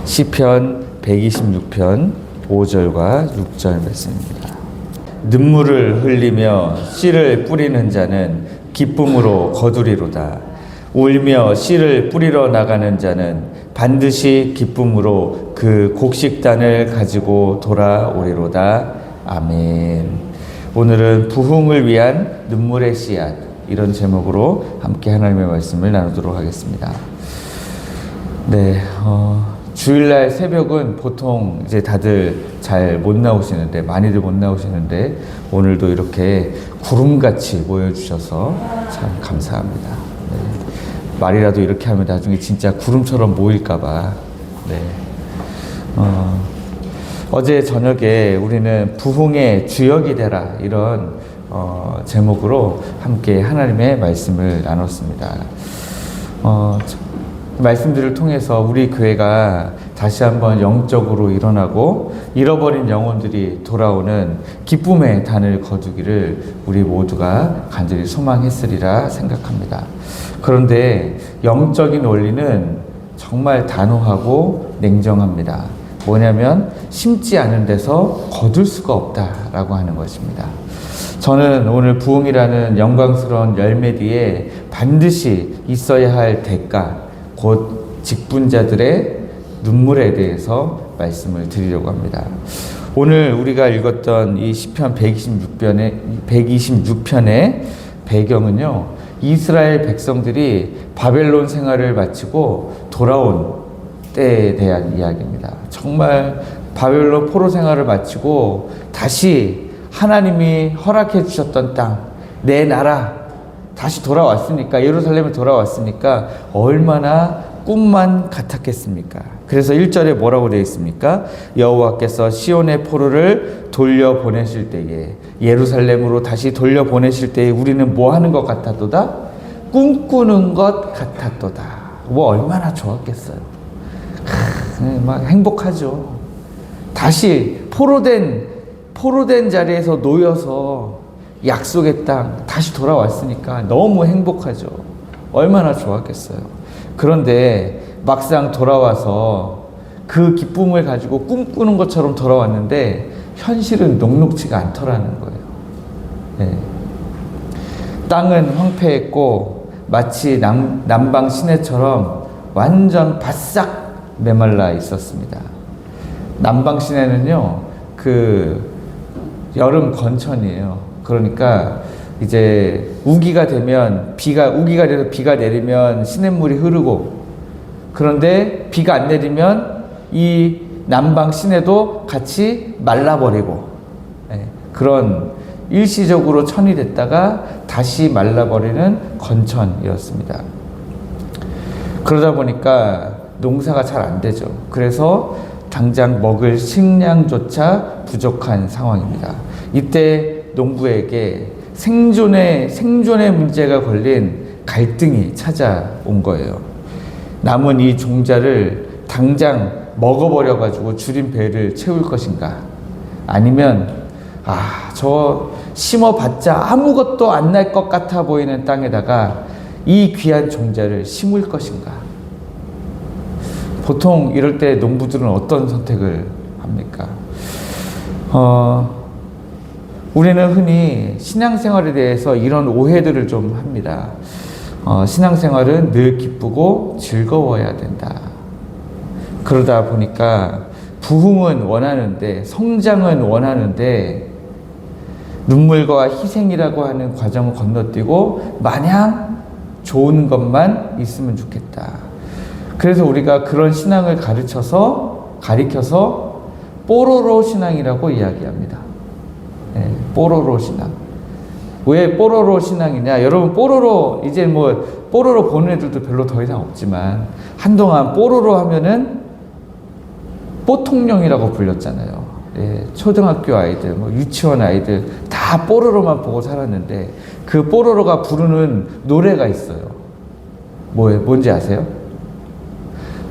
시편 126편 5절과 6절 말씀입니다. 눈물을 흘리며 씨를 뿌리는 자는 기쁨으로 거두리로다. 울며 씨를 뿌리러 나가는 자는 반드시 기쁨으로 그 곡식단을 가지고 돌아오리로다. 아멘. 오늘은 부흥을 위한 눈물의 씨앗, 이런 제목으로 함께 하나님의 말씀을 나누도록 하겠습니다. 네, 주일날 새벽은 보통 이제 다들 잘 못 나오시는데, 많이들 못 나오시는데, 오늘도 이렇게 구름같이 모여주셔서 참 감사합니다. 네. 말이라도 이렇게 하면 나중에 진짜 구름처럼 모일까봐. 네. 어제 저녁에 우리는 부흥의 주역이 되라, 이런 제목으로 함께 하나님의 말씀을 나눴습니다. 말씀들을 통해서 우리 교회가 다시 한번 영적으로 일어나고 잃어버린 영혼들이 돌아오는 기쁨의 단을 거두기를 우리 모두가 간절히 소망했으리라 생각합니다. 그런데 영적인 원리는 정말 단호하고 냉정합니다. 뭐냐면 심지 않은 데서 거둘 수가 없다라고 하는 것입니다. 저는 오늘 부흥이라는 영광스러운 열매 뒤에 반드시 있어야 할 대가, 곧 직분자들의 눈물에 대해서 말씀을 드리려고 합니다. 오늘 우리가 읽었던 이 시편 126편의 배경은요, 이스라엘 백성들이 바벨론 생활을 마치고 돌아온 때에 대한 이야기입니다. 정말 바벨론 포로 생활을 마치고 다시 하나님이 허락해 주셨던 땅, 내 나라 다시 돌아왔으니까, 예루살렘에 돌아왔으니까 얼마나 꿈만 같았겠습니까? 그래서 1절에 뭐라고 되어 있습니까? 여호와께서 시온의 포로를 돌려보내실 때에, 예루살렘으로 다시 돌려보내실 때에 우리는 뭐 하는 것 같았도다? 꿈꾸는 것 같았도다. 뭐 얼마나 좋았겠어요. 막 행복하죠. 다시 포로된 자리에서 놓여서 약속의 땅 다시 돌아왔으니까 너무 행복하죠. 얼마나 좋았겠어요. 그런데 막상 돌아와서 그 기쁨을 가지고 꿈꾸는 것처럼 돌아왔는데 현실은 녹록지가 않더라는 거예요. 네. 땅은 황폐했고 마치 남방 시내처럼 완전 바싹 메말라 있었습니다. 남방 시내는요, 그 여름 건천이에요. 그러니까 이제 우기가 돼서 비가 내리면 시냇물이 흐르고, 그런데 비가 안 내리면 이 남방 시내도 같이 말라버리고, 그런 일시적으로 천이 됐다가 다시 말라버리는 건천이었습니다. 그러다 보니까 농사가 잘 안 되죠. 그래서 당장 먹을 식량조차 부족한 상황입니다. 이때 농부에게 생존의 문제가 걸린 갈등이 찾아온 거예요. 남은 이 종자를 당장 먹어버려가지고 줄인 배를 채울 것인가? 아니면, 저 심어봤자 아무것도 안 날 것 같아 보이는 땅에다가 이 귀한 종자를 심을 것인가? 보통 이럴 때 농부들은 어떤 선택을 합니까? 우리는 흔히 신앙생활에 대해서 이런 오해들을 좀 합니다. 신앙생활은 늘 기쁘고 즐거워야 된다. 그러다 보니까 부흥은 원하는데, 성장은 원하는데, 눈물과 희생이라고 하는 과정을 건너뛰고 마냥 좋은 것만 있으면 좋겠다. 그래서 우리가 그런 신앙을 가리켜서 뽀로로 신앙이라고 이야기합니다. 네, 뽀로로 신앙. 왜 뽀로로 신앙이냐? 여러분, 이제 뽀로로 보는 애들도 별로 더 이상 없지만, 한동안 뽀로로 하면은 뽀통령이라고 불렸잖아요. 예, 초등학교 아이들, 유치원 아이들 다 뽀로로만 보고 살았는데, 그 뽀로로가 부르는 노래가 있어요. 뭔지 아세요?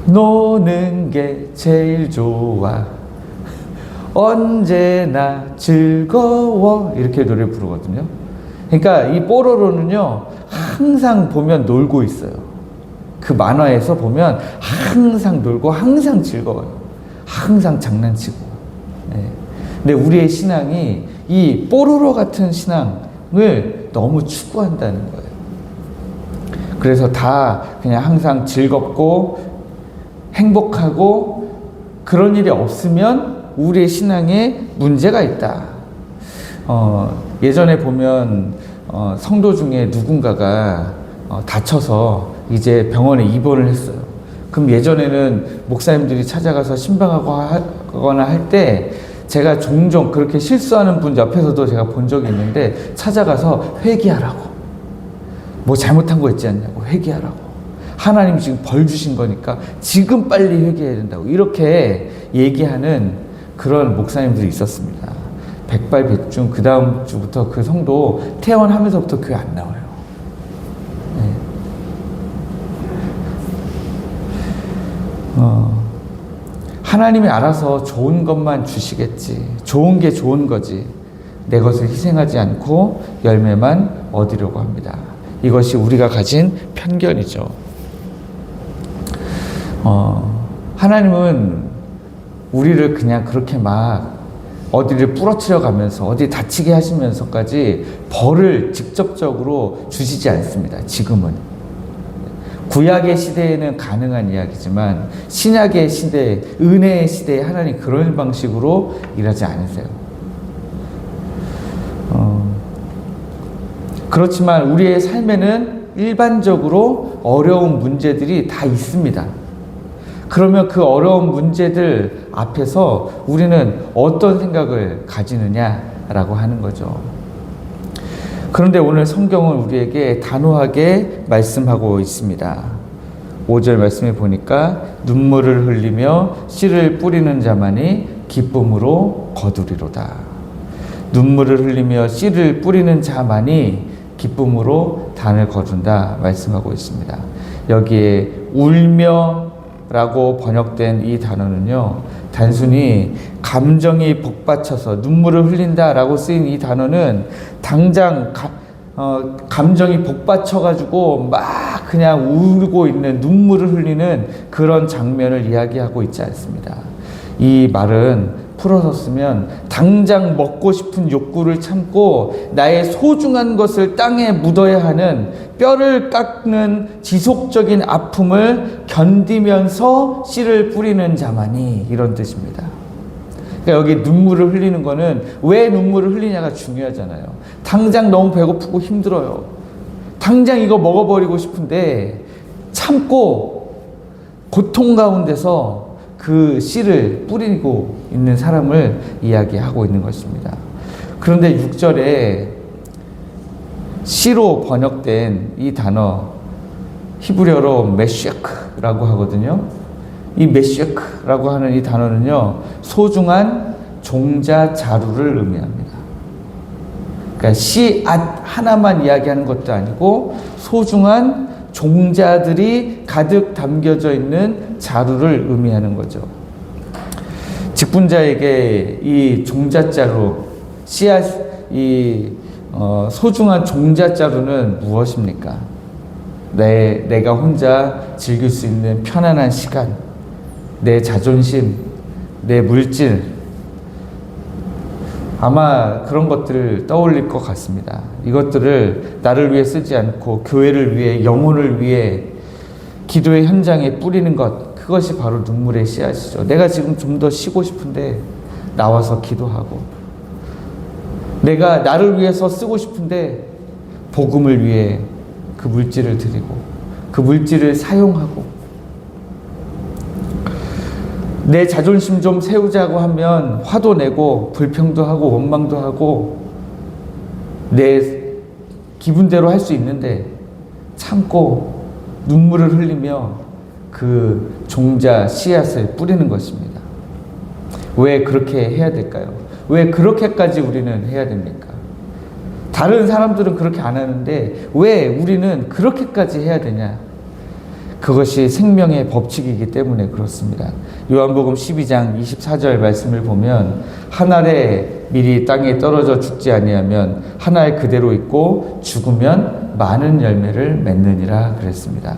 노는 게 제일 좋아, 언제나 즐거워, 이렇게 노래 부르거든요. 그러니까 이 뽀로로는요, 항상 보면 놀고 있어요. 그 만화에서 보면 항상 놀고 항상 즐거워요. 항상 장난치고. 예. 근데 우리의 신앙이 이 뽀로로 같은 신앙을 너무 추구한다는 거예요. 그래서 다 그냥 항상 즐겁고 행복하고 그런 일이 없으면 우리의 신앙에 문제가 있다. 예전에 보면 성도 중에 누군가가 다쳐서 이제 병원에 입원을 했어요. 그럼 예전에는 목사님들이 찾아가서 신방하거나 할 때 제가 종종 그렇게 실수하는 분 옆에서도 제가 본 적이 있는데 찾아가서 회개하라고. 뭐 잘못한 거 있지 않냐고 회개하라고. 하나님이 지금 벌 주신 거니까 지금 빨리 회개해야 된다고. 이렇게 얘기하는 그런 목사님들이 있었습니다. 백발백중 그 다음 주부터 그 성도 퇴원하면서부터 교회 안 나와요. 네. 하나님이 알아서 좋은 것만 주시겠지. 좋은 게 좋은 거지. 내 것을 희생하지 않고 열매만 얻으려고 합니다. 이것이 우리가 가진 편견이죠. 하나님은 우리를 그냥 그렇게 막 어디를 부러뜨려 가면서 어디 다치게 하시면서까지 벌을 직접적으로 주시지 않습니다. 지금은. 구약의 시대에는 가능한 이야기지만 신약의 시대, 은혜의 시대에 하나님 그런 방식으로 일하지 않으세요. 그렇지만 우리의 삶에는 일반적으로 어려운 문제들이 다 있습니다. 그러면 그 어려운 문제들 앞에서 우리는 어떤 생각을 가지느냐라고 하는 거죠. 그런데 오늘 성경은 우리에게 단호하게 말씀하고 있습니다. 5절 말씀에 보니까 눈물을 흘리며 씨를 뿌리는 자만이 기쁨으로 거두리로다. 눈물을 흘리며 씨를 뿌리는 자만이 기쁨으로 단을 거둔다 말씀하고 있습니다. 여기에 울며 라고 번역된 이 단어는요, 단순히 감정이 복받쳐서 눈물을 흘린다 라고 쓰인 이 단어는 당장 감정이 복받쳐가지고 막 그냥 울고 있는 눈물을 흘리는 그런 장면을 이야기하고 있지 않습니다. 이 말은 풀어서 쓰면 당장 먹고 싶은 욕구를 참고 나의 소중한 것을 땅에 묻어야 하는 뼈를 깎는 지속적인 아픔을 견디면서 씨를 뿌리는 자만이, 이런 뜻입니다. 그러니까 여기 눈물을 흘리는 거는 왜 눈물을 흘리냐가 중요하잖아요. 당장 너무 배고프고 힘들어요. 당장 이거 먹어버리고 싶은데 참고 고통 가운데서 그 씨를 뿌리고 있는 사람을 이야기하고 있는 것입니다. 그런데 6절에 씨로 번역된 이 단어, 히브리어로 메쉐크라고 하거든요. 이 메쉐크라고 하는 이 단어는요, 소중한 종자 자루를 의미합니다. 그러니까 씨앗 하나만 이야기하는 것도 아니고 소중한 종자들이 가득 담겨져 있는 자루를 의미하는 거죠. 직분자에게 이 종자자루, 씨앗, 소중한 종자자루는 무엇입니까? 내가 혼자 즐길 수 있는 편안한 시간, 내 자존심, 내 물질, 아마 그런 것들을 떠올릴 것 같습니다. 이것들을 나를 위해 쓰지 않고 교회를 위해, 영혼을 위해 기도의 현장에 뿌리는 것, 그것이 바로 눈물의 씨앗이죠. 내가 지금 좀 더 쉬고 싶은데 나와서 기도하고, 내가 나를 위해서 쓰고 싶은데 복음을 위해 그 물질을 드리고 그 물질을 사용하고, 내 자존심 좀 세우자고 하면 화도 내고 불평도 하고 원망도 하고 내 기분대로 할 수 있는데 참고 눈물을 흘리며 그 종자 씨앗을 뿌리는 것입니다. 왜 그렇게 해야 될까요? 왜 그렇게까지 우리는 해야 됩니까? 다른 사람들은 그렇게 안 하는데 왜 우리는 그렇게까지 해야 되냐? 그것이 생명의 법칙이기 때문에 그렇습니다. 요한복음 12장 24절 말씀을 보면 한 알에 미리 땅에 떨어져 죽지 아니하면 한 알 그대로 있고 죽으면 많은 열매를 맺느니라 그랬습니다.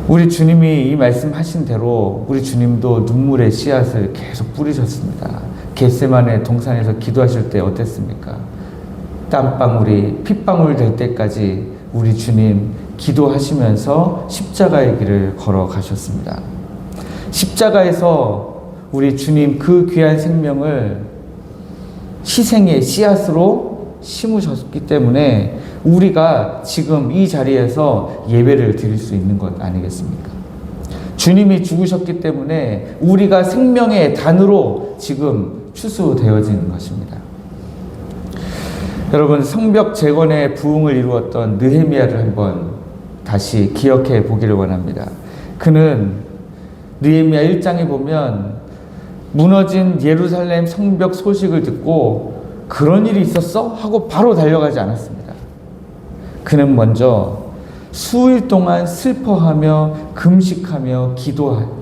우리 주님이 이 말씀하신 대로 우리 주님도 눈물의 씨앗을 계속 뿌리셨습니다. 겟세마네 동산에서 기도하실 때 어땠습니까? 땀방울이 핏방울 될 때까지 우리 주님 기도하시면서 십자가의 길을 걸어가셨습니다. 십자가에서 우리 주님 그 귀한 생명을 희생의 씨앗으로 심으셨기 때문에 우리가 지금 이 자리에서 예배를 드릴 수 있는 것 아니겠습니까? 주님이 죽으셨기 때문에 우리가 생명의 단으로 지금 추수되어지는 것입니다. 여러분, 성벽 재건의 부흥을 이루었던 느헤미야를 한번 다시 기억해 보기를 원합니다. 그는 느헤미야 1장에 보면 무너진 예루살렘 성벽 소식을 듣고 그런 일이 있었어? 하고 바로 달려가지 않았습니다. 그는 먼저 수일 동안 슬퍼하며 금식하며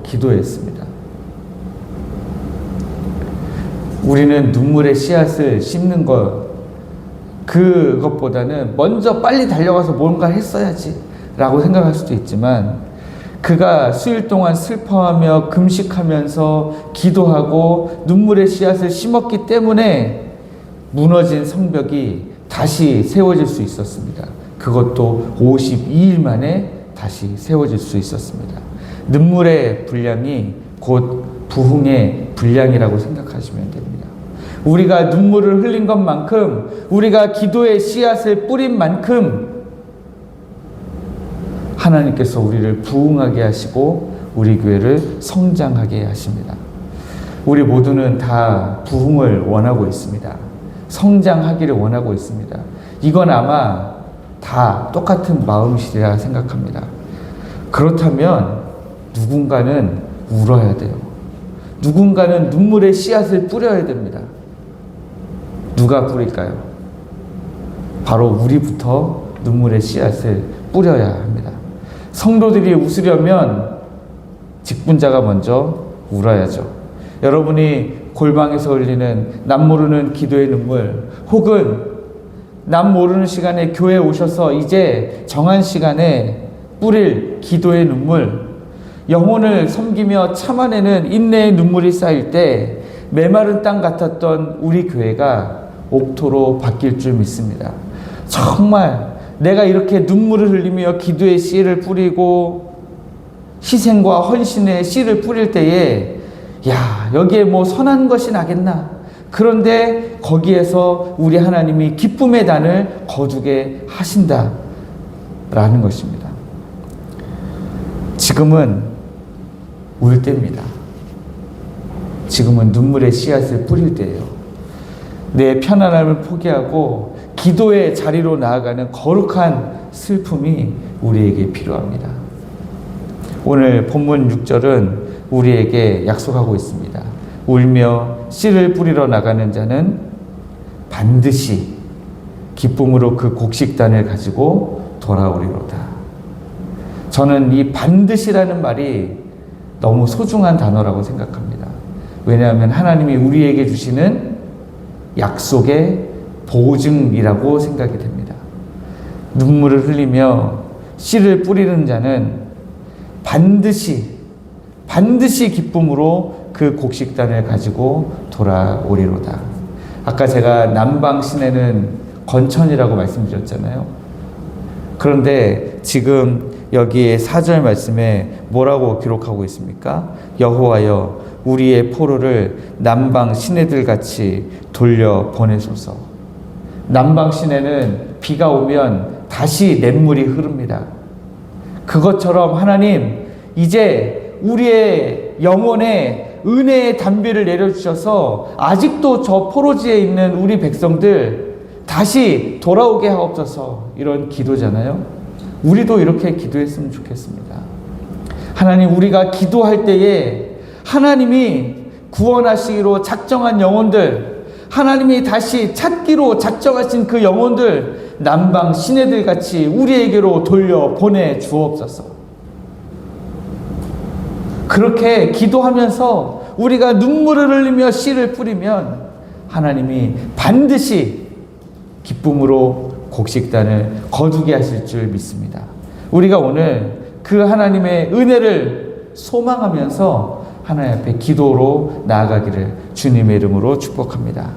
기도했습니다. 우리는 눈물의 씨앗을 심는 그것보다는 먼저 빨리 달려가서 뭔가 했어야지 라고 생각할 수도 있지만, 그가 수일 동안 슬퍼하며 금식하면서 기도하고 눈물의 씨앗을 심었기 때문에 무너진 성벽이 다시 세워질 수 있었습니다. 그것도 52일 만에 다시 세워질 수 있었습니다. 눈물의 분량이 곧 부흥의 분량이라고 생각하시면 됩니다. 우리가 눈물을 흘린 것만큼, 우리가 기도의 씨앗을 뿌린 만큼 하나님께서 우리를 부흥하게 하시고 우리 교회를 성장하게 하십니다. 우리 모두는 다 부흥을 원하고 있습니다. 성장하기를 원하고 있습니다. 이건 아마 다 똑같은 마음이시리라 생각합니다. 그렇다면 누군가는 울어야 돼요. 누군가는 눈물의 씨앗을 뿌려야 됩니다. 누가 뿌릴까요? 바로 우리부터 눈물의 씨앗을 뿌려야 합니다. 성도들이 웃으려면 직분자가 먼저 울어야죠. 여러분이 골방에서 흘리는 남 모르는 기도의 눈물, 혹은 남 모르는 시간에 교회에 오셔서 이제 정한 시간에 뿌릴 기도의 눈물, 영혼을 섬기며 참아내는 인내의 눈물이 쌓일 때 메마른 땅 같았던 우리 교회가 옥토로 바뀔 줄 믿습니다. 정말 내가 이렇게 눈물을 흘리며 기도의 씨를 뿌리고 희생과 헌신의 씨를 뿌릴 때에, 야, 여기에 뭐 선한 것이 나겠나? 그런데 거기에서 우리 하나님이 기쁨의 단을 거두게 하신다라는 것입니다. 지금은 울 때입니다. 지금은 눈물의 씨앗을 뿌릴 때예요. 내 편안함을 포기하고 기도의 자리로 나아가는 거룩한 슬픔이 우리에게 필요합니다. 오늘 본문 6절은 우리에게 약속하고 있습니다. 울며 씨를 뿌리러 나가는 자는 반드시 기쁨으로 그 곡식단을 가지고 돌아오리로다. 저는 이 반드시라는 말이 너무 소중한 단어라고 생각합니다. 왜냐하면 하나님이 우리에게 주시는 약속의 보증이라고 생각이 됩니다. 눈물을 흘리며 씨를 뿌리는 자는 반드시 기쁨으로 그 곡식단을 가지고 돌아오리로다. 아까 제가 남방 시내는 건천이라고 말씀드렸잖아요. 그런데 지금 여기에 4절 말씀에 뭐라고 기록하고 있습니까? 여호와여 우리의 포로를 남방 시내들 같이 돌려 보내소서. 남방 시내는 비가 오면 다시 냇물이 흐릅니다. 그것처럼 하나님, 이제 우리의 영혼에 은혜의 단비를 내려주셔서 아직도 저 포로지에 있는 우리 백성들 다시 돌아오게 하옵소서. 이런 기도잖아요. 우리도 이렇게 기도했으면 좋겠습니다. 하나님, 우리가 기도할 때에 하나님이 구원하시기로 작정한 영혼들, 하나님이 다시 찾기로 작정하신 그 영혼들 남방 시내들 같이 우리에게로 돌려 보내 주옵소서. 그렇게 기도하면서 우리가 눈물을 흘리며 씨를 뿌리면 하나님이 반드시 기쁨으로 곡식단을 거두게 하실 줄 믿습니다. 우리가 오늘 그 하나님의 은혜를 소망하면서 하나님 앞에 기도로 나아가기를 주님의 이름으로 축복합니다.